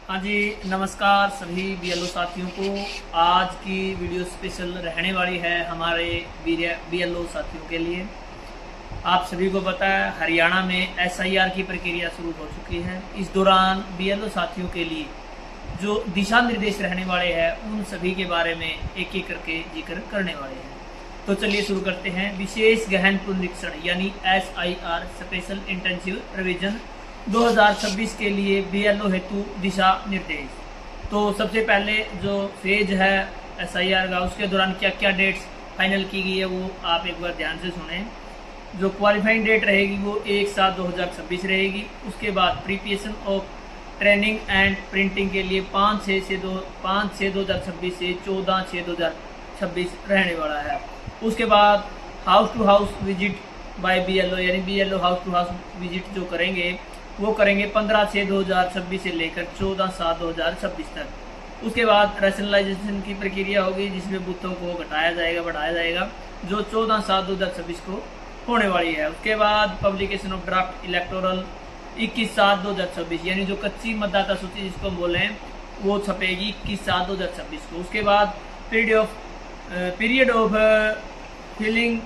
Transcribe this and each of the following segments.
हाँ जी, नमस्कार सभी बीएलओ साथियों को। आज की वीडियो स्पेशल रहने वाली है हमारे बीएलओ साथियों के लिए। आप सभी को पता है हरियाणा में एसआईआर की प्रक्रिया शुरू हो चुकी है। इस दौरान बीएलओ साथियों के लिए जो दिशा निर्देश रहने वाले हैं उन सभी के बारे में एक एक करके जिक्र करने वाले हैं। तो चलिए शुरू करते हैं। विशेष गहन पुनरीक्षण यानी एसआईआर स्पेशल इंटेंसिव रिवीजन 2026 के लिए बीएलओ हेतु दिशा निर्देश। तो सबसे पहले जो फेज है एसआईआर का, उसके दौरान क्या क्या डेट्स फाइनल की गई है वो आप एक बार ध्यान से सुनें। जो क्वालिफाइंग डेट रहेगी वो 1/7/2026 रहेगी। उसके बाद preparation of training and printing के लिए 5/6/2026 से 14/6/2026 रहने वाला है। उसके बाद house to house visit by BLO यानी BLO house to house visit जो करेंगे वो करेंगे 15/6/2026 से लेकर 14/7/2026 तक। उसके बाद रैशनलाइजेशन की प्रक्रिया होगी जिसमें बूथों को घटाया जाएगा बढ़ाया जाएगा, जो 14/7/2026 को होने वाली है। उसके बाद पब्लिकेशन ऑफ ड्राफ्ट इलेक्टोरल 21/7/2026 यानी जो कच्ची मतदाता सूची जिसको हम बोले हैं वो छपेगी 21/7/2026 को। उसके बाद period of filing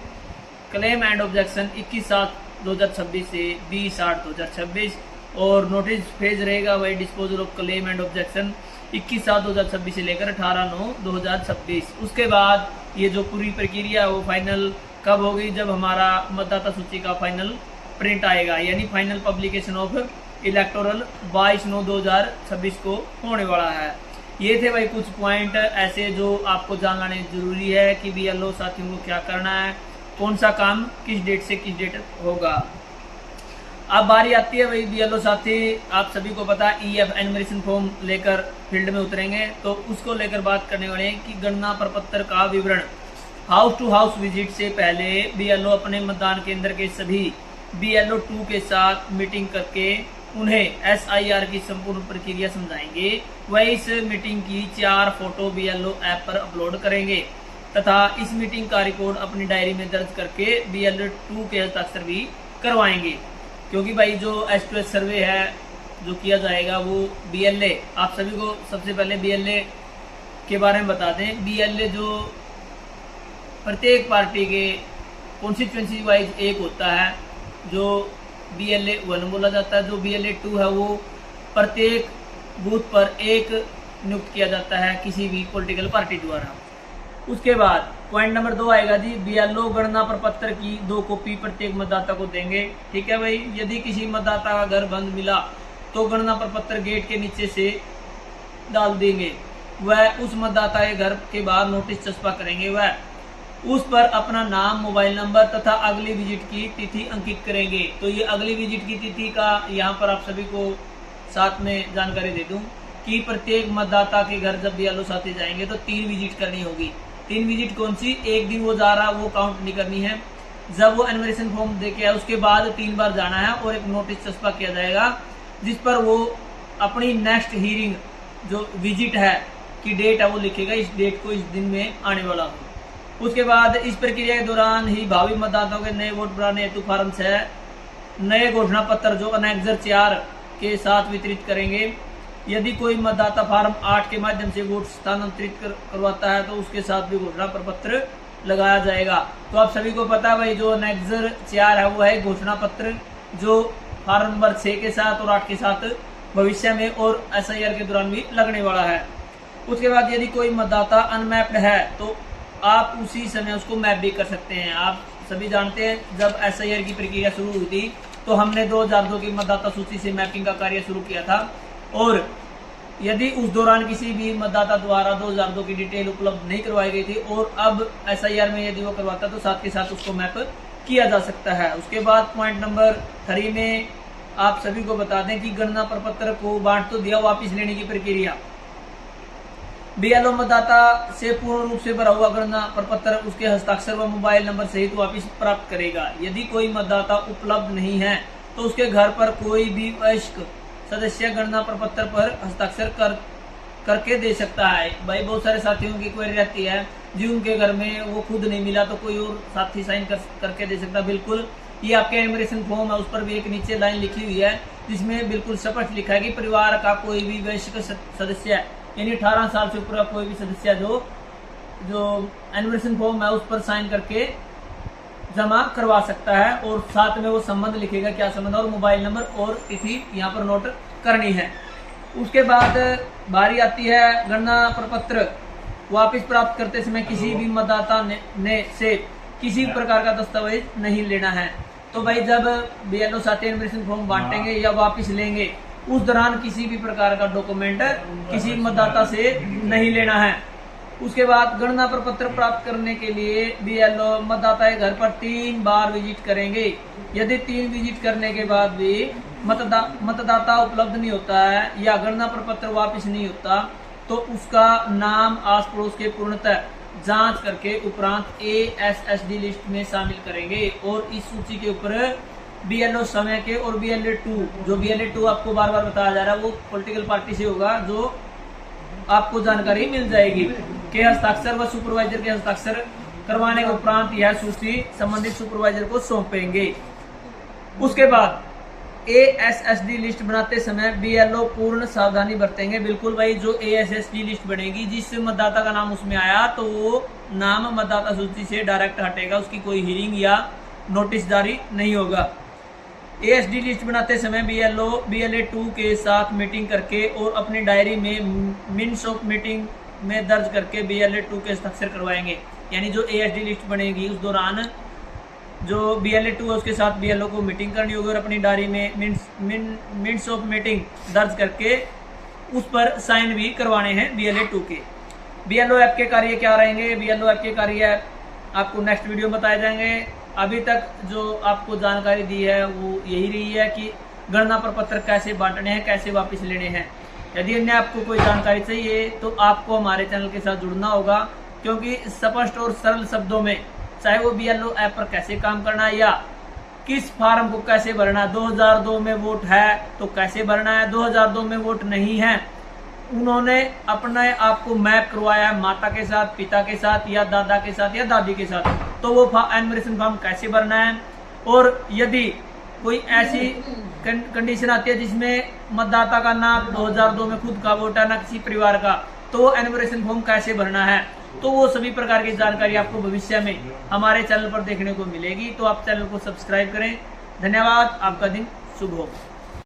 claim and objection 21/7/2026 से 20/8/2026 और नोटिस फेज रहेगा वही disposal of claim and objection 21/7/2026 से लेकर 18/9/2026। उसके बाद ये जो पूरी प्रक्रिया वो फाइनल कब होगी, जब हमारा मतदाता सूची का फाइनल प्रिंट आएगा यानी फाइनल पब्लिकेशन ऑफ इलेक्टोरल 22/9/2026 को होने वाला है। ये थे भाई कुछ पॉइंट ऐसे जो आपको जानना जरूरी है कि बीएलओ साथियों को क्या करना है, कौन सा काम किस डेट से किस डेट होगा। अब बारी आती है भाई बीएलओ साथी, आप सभी को पता है ईएफ एनुमरेशन फॉर्म लेकर फील्ड में उतरेंगे, तो उसको लेकर बात करने वाले हैं कि गणना प्रपत्र का विवरण। हाउस टू हाउस विजिट से पहले बीएलओ अपने मतदान केंद्र के सभी बीएलओ 2 के साथ मीटिंग करके उन्हें एसआईआर की संपूर्ण प्रक्रिया समझाएंगे। वह इस मीटिंग की 4 फोटो बीएलओ ऐप पर अपलोड करेंगे तथा इस मीटिंग का रिकॉर्ड अपनी डायरी में दर्ज करके बीएलओ 2 के हस्ताक्षर भी करवाएंगे। क्योंकि भाई जो S2S सर्वे है जो किया जाएगा वो बीएलए, आप सभी को सबसे पहले बीएलए के बारे में बता दें। बीएलए जो प्रत्येक पार्टी के कॉन्स्टिट्यूएंसी वाइज एक होता है, जो बीएलए 1 बोला जाता है। जो बीएलए 2 है वो प्रत्येक बूथ पर एक नियुक्त किया जाता है किसी भी पॉलिटिकल पार्टी द्वारा। उसके बाद पॉइंट नंबर 2 आएगा जी, बीएलओ गणना प्रपत्र की 2 कॉपी प्रत्येक मतदाता को देंगे। ठीक है भाई, यदि किसी मतदाता का घर बंद मिला तो गणना प्रपत्र गेट के नीचे से डाल देंगे। वह उस मतदाता के घर के बाहर नोटिस चस्पा करेंगे, वह उस पर अपना नाम, मोबाइल नंबर तथा अगली विजिट की तिथि अंकित करेंगे। तो ये अगली विजिट की तिथि का यहाँ पर आप सभी को साथ में जानकारी दे दूं कि प्रत्येक मतदाता के घर जब बीएलओ साथी जाएंगे तो 3 विजिट करनी होगी। 3 विजिट कौन सी, एक दिन वो जा रहा वो काउंट नहीं करनी है। जब वो एनुमरेशन फॉर्म दे के आए उसके बाद 3 बार जाना है और एक नोटिस चस्पा किया जाएगा जिस पर वो अपनी नेक्स्ट हियरिंग जो विजिट है की डेट है वो लिखेगा, इस डेट को इस दिन में आने वाला हो। उसके बाद इस प्रक्रिया के दौरान ही भावी मतदाताओं के नए वोट बनाने हेतु फॉर्म 6 नए घोषणा पत्र जो अनेक्जर 4 के साथ वितरित करेंगे। यदि कोई मतदाता फॉर्म 8 के माध्यम से वोट स्थानांतरित करवाता है तो उसके साथ भी घोषणा प्रपत्र लगाया जाएगा। तो आप सभी को पता है भाई जो अनेक्जर 4 है वो है घोषणा पत्र जो फॉर्म नंबर 6 के साथ और 8 के साथ भविष्य में और एसआईआर के दौरान भी लगने वाला है। उसके बाद यदि कोई मतदाता अनमैप्ड है तो आप उसी समय उसको मैप भी कर सकते हैं। आप सभी जानते हैं जब एसआईआर की प्रक्रिया शुरू हुई थी तो हमने 2002 की मतदाता सूची से मैपिंग का कार्य शुरू किया था, और यदि उस दौरान किसी भी मतदाता द्वारा 2002 की डिटेल उपलब्ध नहीं करवाई गई थी और अब एसआईआर में यदि वो करवाता तो साथ के साथ उसको मैप किया जा सकता है। उसके बाद पॉइंट नंबर 3 में आप सभी को बता दें कि गणना प्रपत्र को बांट तो दिया, वापिस लेने की प्रक्रिया। बीएलओ मतदाता से पूर्ण रूप से भरा हुआ गणना प्रपत्र उसके हस्ताक्षर व मोबाइल नंबर सहित वापस प्राप्त करेगा। यदि कोई मतदाता उपलब्ध नहीं है तो उसके घर पर कोई भी वयस्क सदस्य गणना प्रपत्र पर हस्ताक्षर करके दे सकता है। भाई बहुत सारे साथियों की क्वेरी रहती है जी उनके घर में वो खुद नहीं मिला तो कोई और साथी साइन करके दे सकता। बिल्कुल, ये आपके एनुमरेशन फॉर्म है उस पर भी एक नीचे लाइन लिखी हुई है जिसमें बिल्कुल स्पष्ट लिखा है कि परिवार का कोई भी वयस्क सदस्य यानी 18 साल से ऊपर का कोई भी सदस्य जो एनुमरेशन फॉर्म है उस पर साइन करके जमा करवा सकता है, और साथ में वो संबंध लिखेगा, क्या संबंध, और मोबाइल नंबर और तिथि यहाँ पर नोट करनी है। उसके बाद बारी आती है गणना प्रपत्र वापस प्राप्त करते समय किसी भी मतदाता ने से किसी प्रकार का दस्तावेज नहीं लेना है। तो भाई जब BLO साथी एनुमरेशन फॉर्म बांटेंगे या वापस लेंगे उस दौरान किसी भी प्रकार का डॉक्यूमेंट किसी मतदाता से नहीं लेना है। उसके बाद गणना प्रपत्र प्राप्त करने के लिए BLO मतदाता के घर पर 3 बार विजिट करेंगे। यदि 3 विजिट करने के बाद भी मतदाता उपलब्ध नहीं होता है या गणना प्रपत्र वापस नहीं होता तो उसका नाम आस पड़ोस के पूर्णतः जांच करके उपरांत ASSD लिस्ट में शामिल करेंगे, और इस सूची के ऊपर BLO समय के और BLA2 जो BLA2 आपको बार बार बताया जा रहा है वो पॉलिटिकल पार्टी से होगा, जो आपको जानकारी मिल जाएगी के हस्ताक्षर व सुपरवाइजर के हस्ताक्षर करवाने के उपरांत यह सूची संबंधित सुपरवाइजर को सौंपेंगे। उसके बाद ASSD लिस्ट बनाते समय BLO पूर्ण सावधानी बरतेंगे। बिल्कुल भाई जो ASSD लिस्ट बनेगी जिस मतदाता का नाम उसमें आया तो वो नाम मतदाता सूची से डायरेक्ट हटेगा, उसकी कोई हियरिंग या नोटिस जारी नहीं होगा। ASD लिस्ट बनाते समय BLO BLA2 के साथ मीटिंग करके और अपनी डायरी में मिनट्स ऑफ मीटिंग में दर्ज करके BLA2 के हस्ताक्षर करवाएंगे। यानी जो ASD लिस्ट बनेगी उस दौरान जो BLA2 है उसके साथ BLO को मीटिंग करनी होगी और अपनी डायरी में मिनट्स ऑफ मीटिंग दर्ज करके उस पर साइन भी करवाने हैं BLA2 के। BLO ऐप के कार्य क्या रहेंगे, BLO ऐप के कार्य आपको नेक्स्ट वीडियो में बताए जाएंगे। अभी तक जो आपको जानकारी दी है वो यही रही है कि गणना प्रपत्र कैसे बांटने हैं, कैसे वापस लेने हैं। यदि अन्य आपको कोई जानकारी चाहिए तो आपको हमारे चैनल के साथ जुड़ना होगा, क्योंकि स्पष्ट और सरल शब्दों में चाहे वो BLO ऐप पर कैसे काम करना है या किस फार्म को कैसे भरना, 2002 में वोट है तो कैसे भरना है, 2002 में वोट नहीं है, उन्होंने अपने आप को मैप करवाया है माता के साथ, पिता के साथ या दादा के साथ या दादी के साथ, तो वो एनुमरेशन फॉर्म कैसे भरना है। और यदि कोई ऐसी कंडीशन आती है जिसमें मतदाता का नाम 2002 में खुद का वोट है ना किसी परिवार का, तो वो एनुमरेशन फॉर्म कैसे भरना है, तो वो सभी प्रकार की जानकारी आपको भविष्य में हमारे चैनल पर देखने को मिलेगी। तो आप चैनल को सब्सक्राइब करें। धन्यवाद, आपका दिन शुभ हो।